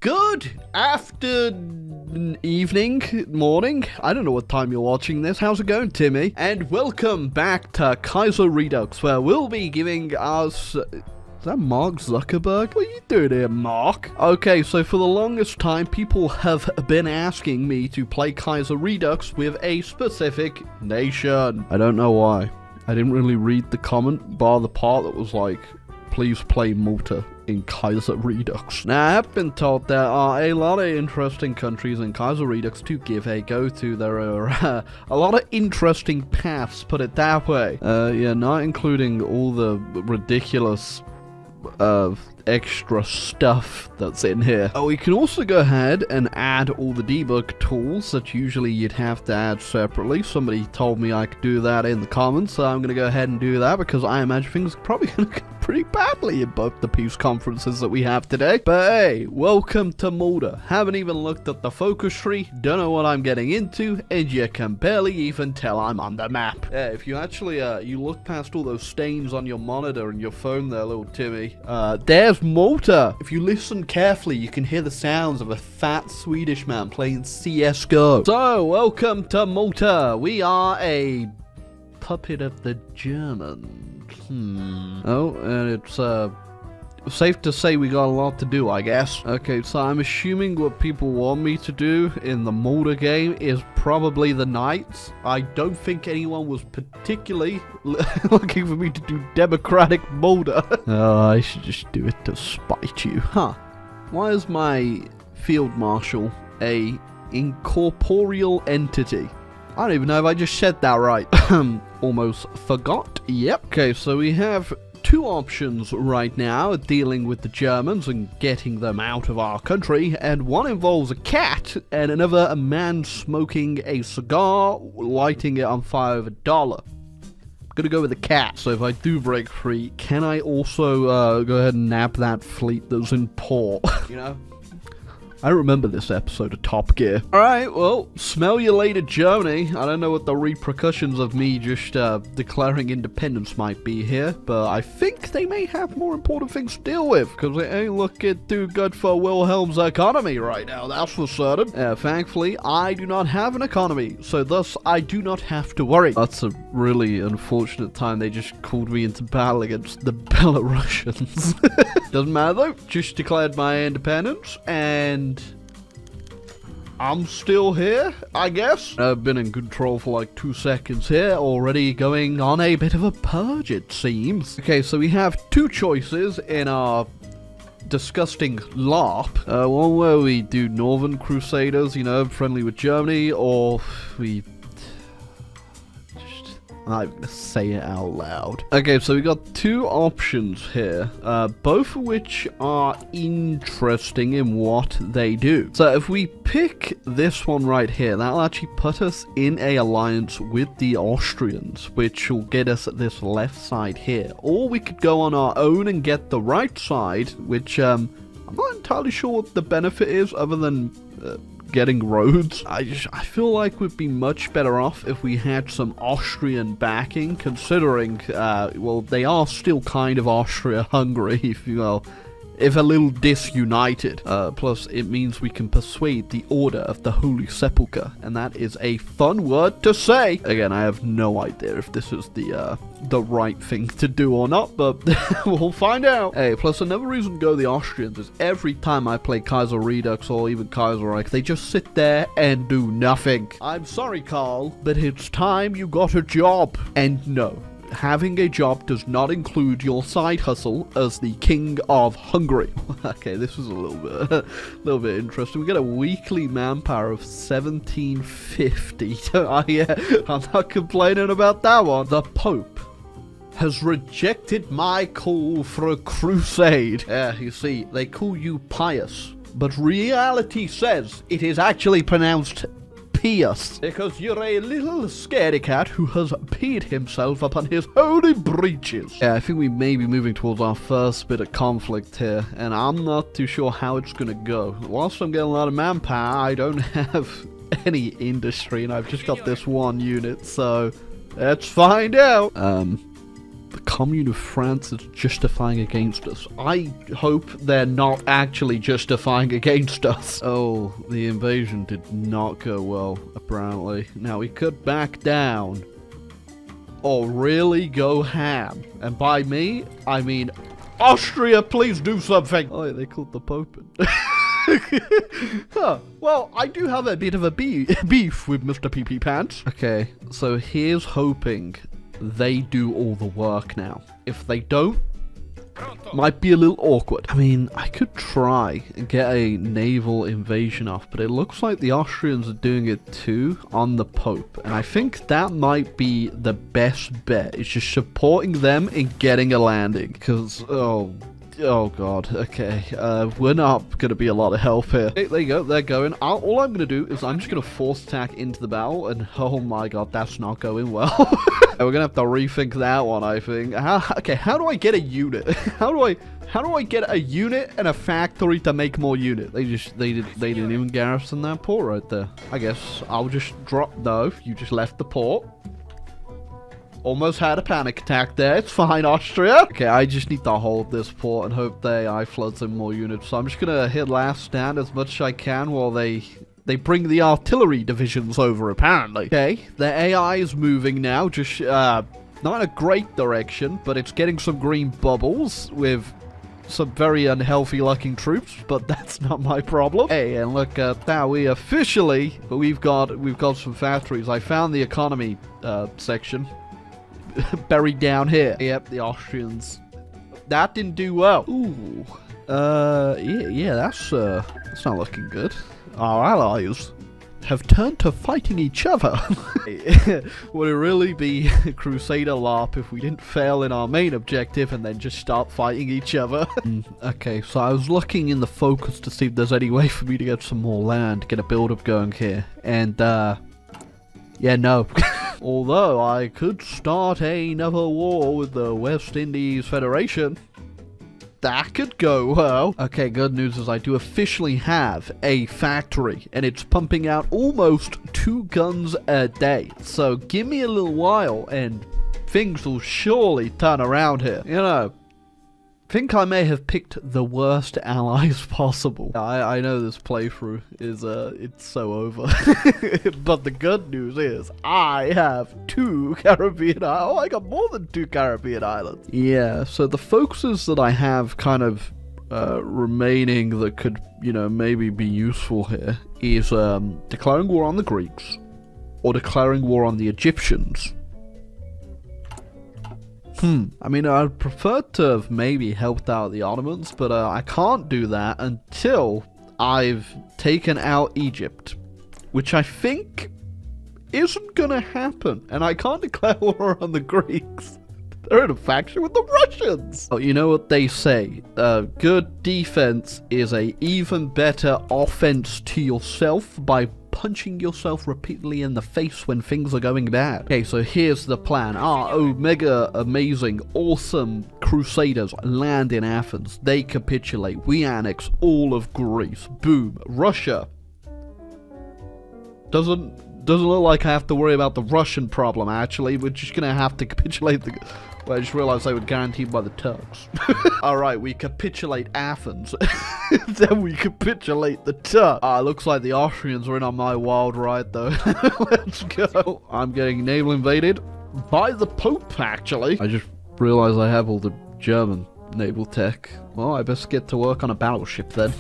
Good evening, morning. I don't know what time you're watching this. How's it going, Timmy? And welcome back to kaiserredux, where we'll be giving us... Is that Mark Zuckerberg? What are you doing here, Mark? Okay, so for the longest time, people have been asking me to play kaiserredux with a specific nation. I don't know why. I didn't really read the comment, bar the part that was like, please play Malta in kaiserredux. Now, I have been told there are a lot of interesting countries in kaiserredux to give a go to. There are a lot of interesting paths, put it that way. Yeah, not including all the ridiculous extra stuff that's in here. Oh, we can also go ahead and add all the debug tools that usually you'd have to add separately. Somebody told me I could do that in the comments, so I'm going to go ahead and do that because I imagine things are probably going to go pretty badly in both the peace conferences that we have today. But hey, welcome to Malta. Haven't even looked at the focus tree, don't know what I'm getting into, and you can barely even tell I'm on the map. Yeah, if you actually you look past all those stains on your monitor and your phone there, little Timmy, there's Malta. If you listen carefully, you can hear the sounds of a fat Swedish man playing CSGO. So, welcome to Malta. We are a puppet of the Germans. Oh, and it's safe to say we got a lot to do, I guess. Okay, so I'm assuming what people want me to do in the Malta game is probably the Knights. I don't think anyone was particularly looking for me to do Democratic Malta. Oh, I should just do it to spite you. Huh. Why is my Field Marshal a incorporeal entity? I don't even know if I just said that right. Almost forgot. Yep. Okay, so we have two options right now dealing with the Germans and getting them out of our country, and one involves a cat and another a man smoking a cigar, lighting it on fire with $1. I'm gonna go with the cat. So if I do break free, can I also go ahead and nab that fleet that's in port? You know? I remember this episode of Top Gear. Alright, well, smell you later, Germany. I don't know what the repercussions of me just declaring independence might be here, but I think they may have more important things to deal with, because it ain't looking too good for Wilhelm's economy right now, that's for certain. Thankfully, I do not have an economy, so thus I do not have to worry. That's a really unfortunate time they just called me into battle against the Belarusians. Doesn't matter though, just declared my independence, and I'm still here, I guess. I've been in control for like 2 seconds here, already going on a bit of a purge, it seems. Okay, so we have two choices in our disgusting LARP. One where we do Northern Crusaders, you know, friendly with Germany, or we... I'm gonna say it out loud. Okay, so we got two options here, both of which are interesting in what they do. So if we pick this one right here, that'll actually put us in a alliance with the Austrians, which will get us at this left side here. Or we could go on our own and get the right side, which I'm not entirely sure what the benefit is other than getting roads. I feel like we'd be much better off if we had some Austrian backing, considering, well, they are still kind of Austria-Hungary, if you will, if a little disunited. Plus, it means we can persuade the Order of the Holy Sepulchre, and that is a fun word to say. Again, I have no idea if this is the right thing to do or not, but we'll find out. Hey, plus another reason to go the Austrians is every time I play kaiserredux or even Kaiserreich, they just sit there and do nothing. I'm sorry, Carl, but it's time you got a job. And no, having a job does not include your side hustle as the King of Hungary. Okay, this is a little bit interesting. We get a weekly manpower of 1750. Yeah, I'm not complaining about that one. The Pope has rejected my call for a crusade. Yeah, you see, they call you pious, but reality says it is actually pronounced pious, because you're a little scaredy cat who has peed himself upon his holy breeches. Yeah, I think we may be moving towards our first bit of conflict here, and I'm not too sure how it's gonna go. Whilst I'm getting a lot of manpower, I don't have any industry, and I've just got this one unit, so let's find out. The Commune of France is justifying against us. I hope they're not actually justifying against us. Oh, the invasion did not go well, apparently. Now, we could back down. Or really go ham. And by me, I mean, Austria, please do something. Oh, yeah, they called the Pope. Huh. Well, I do have a bit of a beef with Mr. PP Pants. Okay, so here's hoping they do all the work now. If they don't, might be a little awkward. I mean, I could try and get a naval invasion off, but it looks like the Austrians are doing it too on the Pope. And I think that might be the best bet. It's just supporting them in getting a landing. Because, oh god, okay, we're not gonna be a lot of help here. Okay, there you go, they're going. All I'm gonna do is I'm just gonna force attack into the battle, and oh my god, that's not going well. We're gonna have to rethink that one, I think. Okay, how do I get a unit? How do I get a unit and a factory to make more unit? They didn't even garrison that port right there. I guess I'll just drop. No, you just left the port. Almost had a panic attack there. It's fine, Austria. Okay, I just need to hold this port and hope I flood some more units. So I'm just gonna hit last stand as much as I can while they bring the artillery divisions over, apparently. Okay, the AI is moving now. Just, not in a great direction, but it's getting some green bubbles with some very unhealthy looking troops, but that's not my problem. Hey, and look at that, we've got some factories. I found the economy section buried down here. Yep, the Austrians. That didn't do well. Ooh. Yeah, that's not looking good. Our allies have turned to fighting each other. Would it really be Crusader LARP if we didn't fail in our main objective and then just start fighting each other? Okay, so I was looking in the focus to see if there's any way for me to get some more land, get a build-up going here. And, yeah, no. Although I could start another war with the West Indies Federation. That could go well. Okay, good news is I do officially have a factory, and it's pumping out almost 2 guns a day. So give me a little while, and things will surely turn around here. You know, think I may have picked the worst allies possible. I know this playthrough is, it's so over. But the good news is, I have 2 Caribbean islands. Oh, I got more than 2 Caribbean islands. Yeah, so the focuses that I have kind of, remaining that could, you know, maybe be useful here is, declaring war on the Greeks, or declaring war on the Egyptians. I mean, I'd prefer to have maybe helped out the Ottomans, but I can't do that until I've taken out Egypt, which I think isn't gonna happen, and I can't declare war on the Greeks. They're in a faction with the Russians! Oh, you know what they say, good defense is a even better offense to yourself by punching yourself repeatedly in the face when things are going bad. Okay, so here's the plan. Our mega amazing, awesome Crusaders land in Athens. They capitulate. We annex all of Greece. Boom. Russia. Doesn't look like I have to worry about the Russian problem, actually. We're just gonna have to capitulate the... Well, I just realized they were guaranteed by the Turks. Alright, we capitulate Athens. Then we capitulate the Turks. Looks like the Austrians are in on my wild ride, though. Let's go. I'm getting naval invaded by the Pope, actually. I just realized I have all the German naval tech. Well, I best get to work on a battleship, then.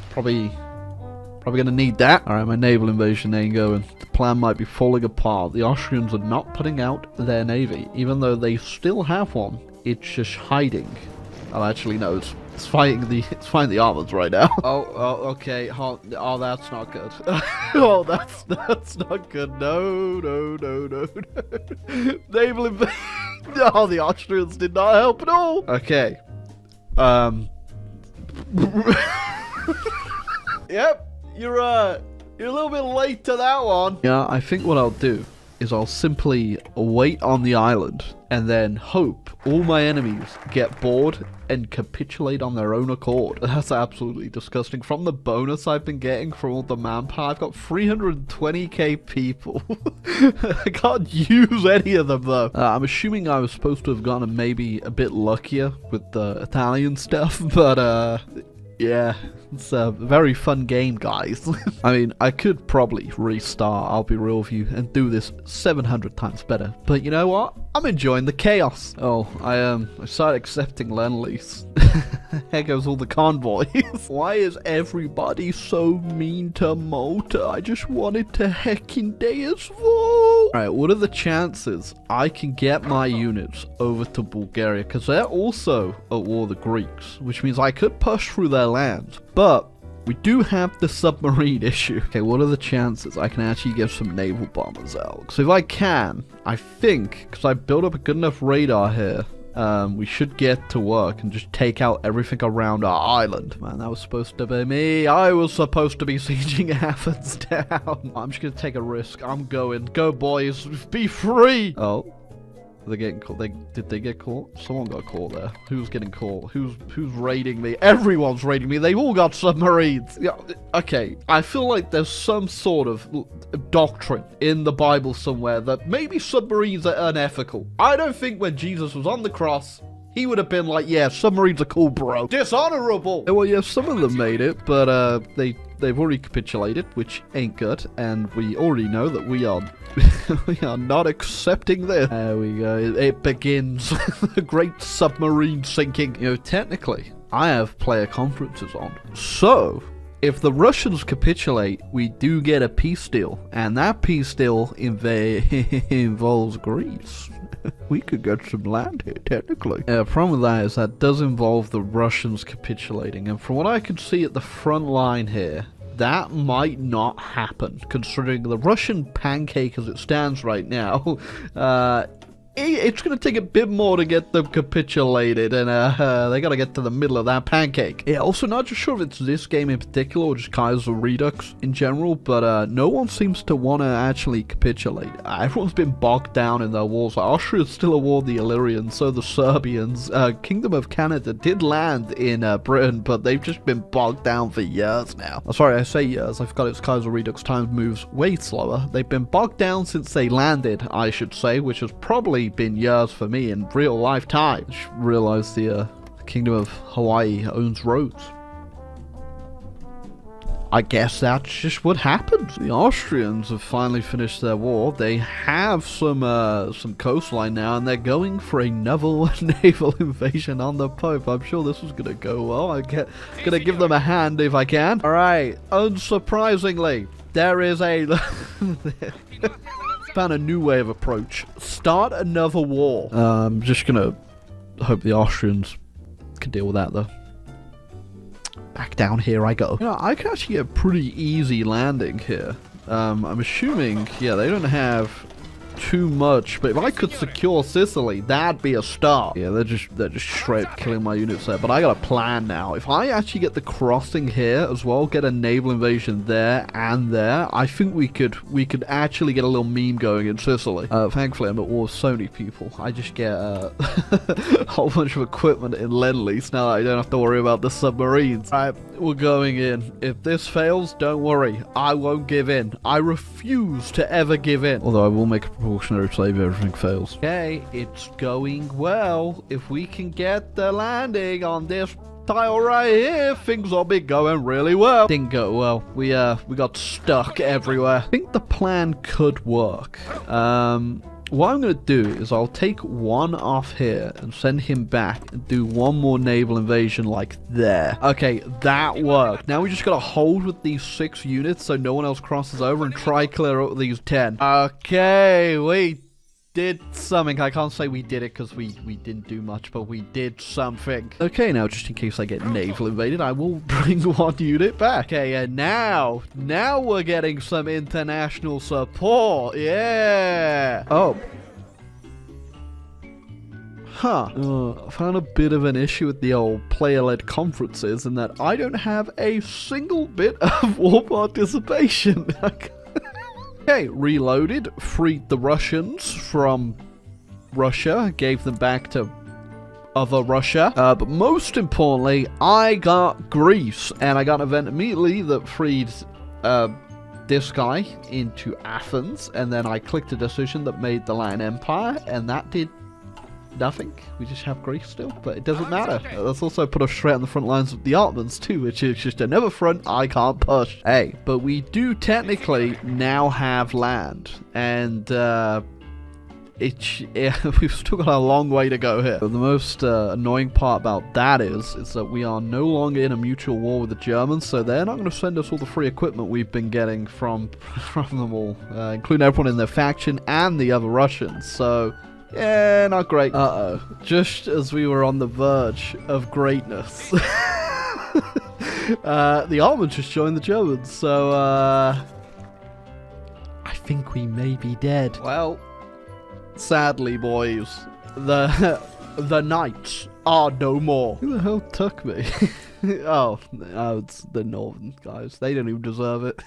Probably gonna need that. Alright, my naval invasion ain't going. The plan might be falling apart. The Austrians are not putting out their navy, even though they still have one. It's just hiding. Oh, actually, no, it's fighting the Ottomans right now. Oh, okay. Oh, that's not good. Oh, that's not good. No. Naval invasion. Oh, the Austrians did not help at all. Okay. Yep. You're a little bit late to that one. Yeah, I think what I'll do is I'll simply wait on the island and then hope all my enemies get bored and capitulate on their own accord. That's absolutely disgusting. From the bonus I've been getting from all the manpower, I've got 320k people. I can't use any of them though. I'm assuming I was supposed to have gotten maybe a bit luckier with the Italian stuff, but yeah, it's a very fun game, guys. I mean, I could probably restart, I'll be real with you, and do this 700 times better. But you know what? I'm enjoying the chaos. Oh, I started accepting Lend-Lease. Here goes all the convoys. Why is everybody so mean to Malta? I just wanted to heckin' Deus-Vo. Alright, what are the chances I can get my units over to Bulgaria? Because they're also at war with the Greeks, which means I could push through their lands. But we do have the submarine issue. Okay, what are the chances I can actually get some naval bombers out? So if I can, I think, because I built up a good enough radar here, we should get to work and just take out everything around our island. Man, that was supposed to be me. I was supposed to be sieging Athens down. I'm just gonna take a risk. I'm going. Go, boys. Be free. Oh. They're getting caught. Did they get caught? Someone got caught there. Who's getting caught? Who's raiding me? Everyone's raiding me. They've all got submarines. Yeah, okay. I feel like there's some sort of doctrine in the Bible somewhere that maybe submarines are unethical. I don't think when Jesus was on the cross, he would have been like, yeah, submarines are cool, bro. Dishonorable. Well, yeah, some of them made it, but they've already capitulated, which ain't good, and we already know that we are we are not accepting this. There we go. It begins. The great submarine sinking. You know, technically, I have player conferences on, so if the Russians capitulate, we do get a peace deal, and that peace deal involves Greece. We could get some land here, technically. The problem with that is that does involve the Russians capitulating, and from what I can see at the front line here, that might not happen, considering the Russian pancake as it stands right now. It's going to take a bit more to get them capitulated, and they got to get to the middle of that pancake. Yeah, also not just sure if it's this game in particular or just kaiserredux in general, but no one seems to want to actually capitulate. Everyone's been bogged down in their wars. Austria's still at war with the Illyrians, so the Serbians. Kingdom of Canada did land in Britain, but they've just been bogged down for years now. Oh, sorry, I say years. I forgot it's kaiserredux. Time moves way slower. They've been bogged down since they landed, I should say, which is probably been years for me in real life time. Just realized the Kingdom of Hawaii owns roads. I guess that's just what happens. The Austrians have finally finished their war. They have some coastline now, and they're going for another naval invasion on the Pope. I'm sure this is gonna go well. I'm gonna give them a hand if I can. All right. Unsurprisingly, there is a found a new way of approach. Start another war. I'm just gonna hope the Austrians can deal with that though. Back down here I go. You know, I can actually get a pretty easy landing here. I'm assuming, yeah, they don't have too much, but if I could secure Sicily, that'd be a start. Yeah, they're just straight killing my units there, but I got a plan now. If I actually get the crossing here as well, get a naval invasion there and there, I think we could actually get a little meme going in Sicily. Thankfully I'm at war with so many people. I just get a whole bunch of equipment in Lend-Lease now that I don't have to worry about the submarines. Alright, we're going in. If this fails, don't worry, I won't give in. I refuse to ever give in. Although I will make a precautionary save if everything fails. Okay, it's going well. If we can get the landing on this tile right here, things will be going really well. Didn't go well. We got stuck everywhere. I think the plan could work. What I'm going to do is I'll take one off here and send him back and do one more naval invasion like there. Okay, that worked. Now we just got to hold with these 6 units so no one else crosses over and try clear up with these 10. Okay, we did something. I can't say we did it because we didn't do much, but we did something. Okay, now just in case I get naval invaded, I will bring one unit back. Okay, and now we're getting some international support. Yeah. Oh. Huh. I found a bit of an issue with the old player-led conferences in that I don't have a single bit of war participation. Okay, reloaded, freed the Russians from Russia, gave them back to other Russia. But most importantly, I got Greece, and I got an event immediately that freed this guy into Athens, and then I clicked a decision that made the Latin Empire, and that did nothing. We just have Greece still, but it doesn't matter. That's also put us straight on the front lines of the Ottomans too, which is just another front I can't push. Hey, but we do technically now have land, and we've still got a long way to go here. But the most annoying part about that is that we are no longer in a mutual war with the Germans, so they're not going to send us all the free equipment we've been getting from them all, including everyone in their faction and the other Russians. So yeah, not great. Uh-oh. Just as we were on the verge of greatness, the Ottomans just joined the Germans, so I think we may be dead. Well, sadly, boys, the knights are no more. Who the hell took me? Oh, it's the northern guys. They don't even deserve it.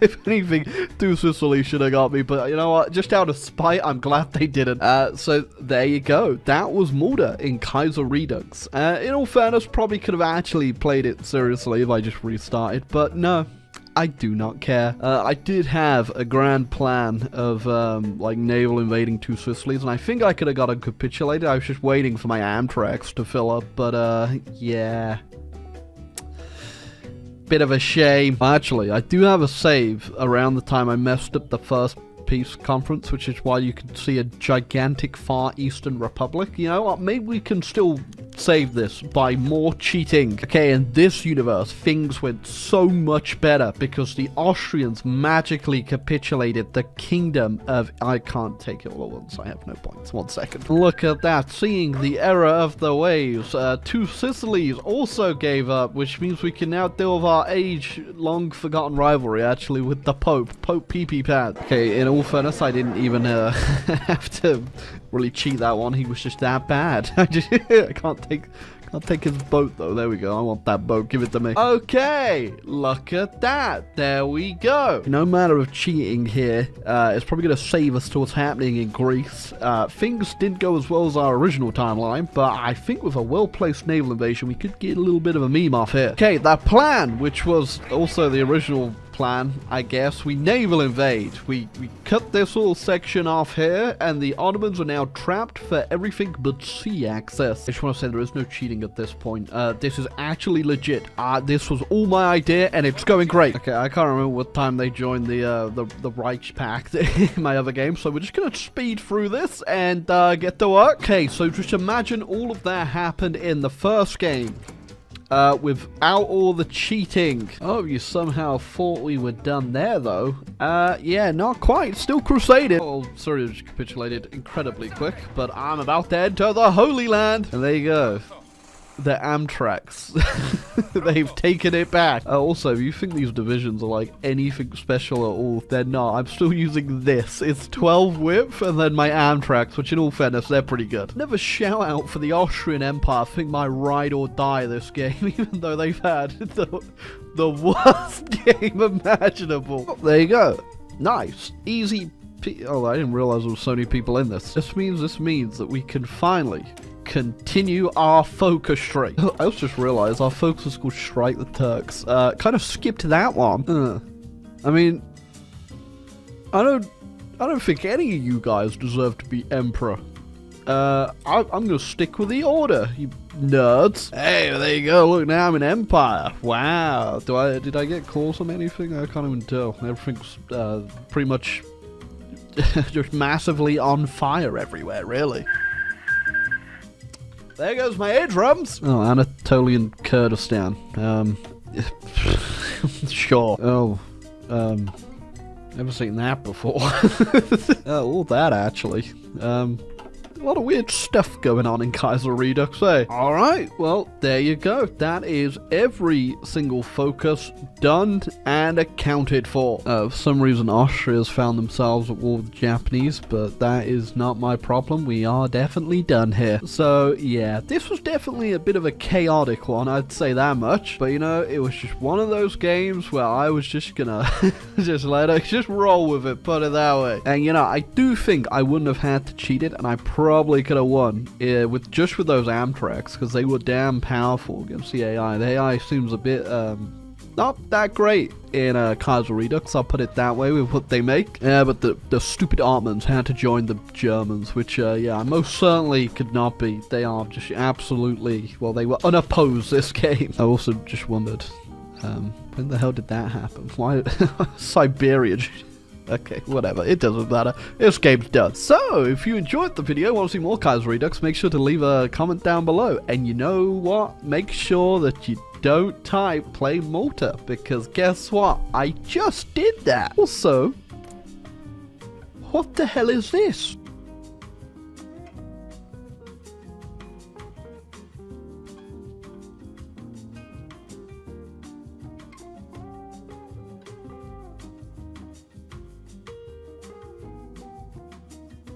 If anything, Two Sicily should have got me, but you know what? Just out of spite, I'm glad they didn't. So there you go. That was Malta in kaiserredux. In all fairness, probably could have actually played it seriously if I just restarted, but no. I do not care. I did have a grand plan of, like, naval invading Two Sicilies, and I think I could have got them capitulated. I was just waiting for my Amtrex to fill up, but, yeah. Bit of a shame. Actually, I do have a save around the time I messed up the first peace conference, which is why you can see a gigantic Far Eastern Republic. You know what? Maybe we can still save this by more cheating. Okay, in this universe, things went so much better because the Austrians magically capitulated the kingdom of... I can't take it all at once. I have no points. 1 second. Look at that. Seeing the error of the waves. Two Sicilies also gave up, which means we can now deal with our age-long forgotten rivalry, actually, with the Pope. Pope Pee-Pee Pad. Okay, in all fairness, I didn't even have to really cheat that one. He was just that bad. I can't take his boat though. There we go. I want that boat. Give it to me. Okay, look at that. There we go. No matter of cheating here, it's probably going to save us to what's happening in Greece. Things didn't go as well as our original timeline, but I think with a well-placed naval invasion, we could get a little bit of a meme off here. Okay, that plan, which was also the original plan, I guess. We naval invade. We cut this little section off here, and the Ottomans are now trapped for everything but sea access. I just want to say there is no cheating at this point. This is actually legit. This was all my idea, and it's going great. Okay, I can't remember what time they joined the Reich Pact in my other game, so we're just gonna speed through this and get to work. Okay, so just imagine all of that happened in the first game. Without all the cheating. Oh, you somehow thought we were done there, though. Yeah, not quite. Still crusaded. Oh, sorry, capitulated incredibly quick, but I'm about to enter the Holy Land. And there you go. The Amtrex. They've taken it back. Also, if you think these divisions are like anything special at all, they're not. I'm still using this. It's 12 width, and then my Amtrex, which in all fairness, they're pretty good. Never shout out for the Austrian Empire. I think my ride or die this game, even though they've had the worst game imaginable. Oh, there you go. Nice. Easy. Oh, I didn't realize there were so many people in this. This means that we can finally continue our focus strike. I also just realized our focus is called Strike the Turks. Kind of skipped that one. I mean, I don't think any of you guys deserve to be emperor. I'm gonna stick with the order, you nerds. Hey, there you go. Look, now I'm an empire. Wow. Did I get calls on anything? I can't even tell. Everything's pretty much just massively on fire everywhere, really. There goes my eardrums! Oh, Anatolian Kurdistan. Sure. Oh, never seen that before. All that, actually. A lot of weird stuff going on in Kaiser Redux, eh? Alright, well, there you go. That is every single focus done and accounted for. For some reason, Austria's found themselves at war with the Japanese, but that is not my problem. We are definitely done here. So, yeah, this was definitely a bit of a chaotic one, I'd say that much. But, you know, it was just one of those games where I was just gonna just roll with it, put it that way. And, you know, I do think I wouldn't have had to cheat it, and I probably could have won with those Amtraks, because they were damn powerful against the AI. The AI seems a bit not that great in Kaiser Redux, I'll put it that way, with what they make. Yeah, but the stupid Ottomans had to join the Germans, which, yeah, I most certainly could not be. They are just absolutely, well, they were unopposed this game. I also just wondered, when the hell did that happen? Why? Siberia. Okay, whatever, it doesn't matter. This game's done. So, if you enjoyed the video, want to see more Kaiser Redux, make sure to leave a comment down below. And you know what? Make sure that you don't type play Malta, because guess what? I just did that. Also, what the hell is this?